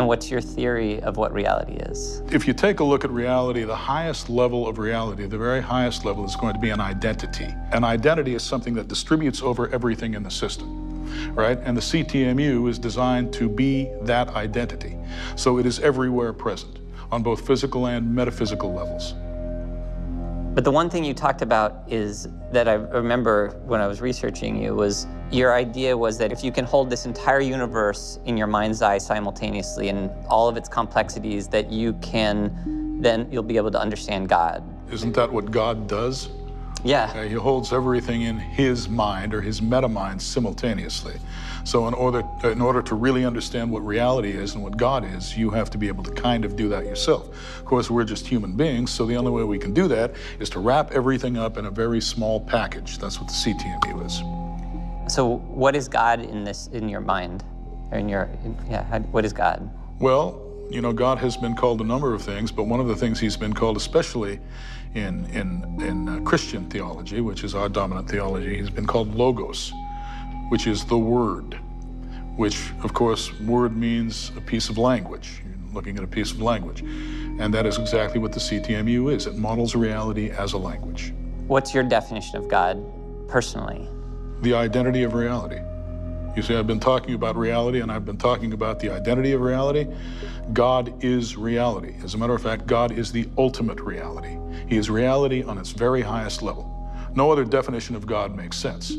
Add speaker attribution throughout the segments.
Speaker 1: And what's your theory of what reality is?
Speaker 2: If you take a look at reality, the highest level of reality, the very highest level, is going to be an identity. An identity is something that distributes over everything in the system, right? And the CTMU is designed to be that identity. So it is everywhere present on both physical and metaphysical levels.
Speaker 1: But the one thing you talked about is that I remember when I was researching you was your idea was that if you can hold this entire universe in your mind's eye simultaneously and all of its complexities, that you can, then you'll be able to understand God.
Speaker 2: Isn't that what God does?
Speaker 1: Yeah.
Speaker 2: He holds everything in his mind or his meta-mind simultaneously. So in order to really understand what reality is and what God is, you have to be able to kind of do that yourself. Of course, we're just human beings, so the only way we can do that is to wrap everything up in a very small package. That's what the CTMU is.
Speaker 1: So what is God in your mind? Or what is God?
Speaker 2: Well, you know, God has been called a number of things, but one of the things he's been called, especially in Christian theology, which is our dominant theology, he's been called Logos, which is the Word, which, of course, word means a piece of language. You're looking at a piece of language. And that is exactly what the CTMU is. It models reality as a language.
Speaker 1: What's your definition of God personally?
Speaker 2: The identity of reality. You see, I've been talking about reality, and I've been talking about the identity of reality. God is reality. As a matter of fact, God is the ultimate reality. He is reality on its very highest level. No other definition of God makes sense.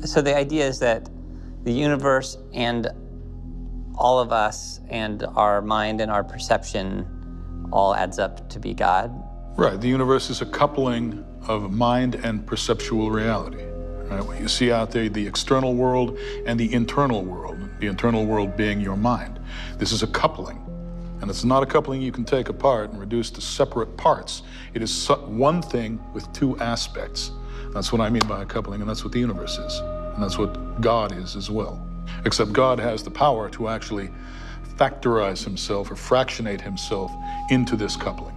Speaker 1: So the idea is that the universe and all of us and our mind and our perception all adds up to be God?
Speaker 2: Right. The universe is a coupling of mind and perceptual reality. Right? What you see out there, the external world and the internal world being your mind. This is a coupling. And it's not a coupling you can take apart and reduce to separate parts. It is one thing with two aspects. That's what I mean by a coupling, and that's what the universe is. And that's what God is as well. Except God has the power to actually factorize himself or fractionate himself into this coupling.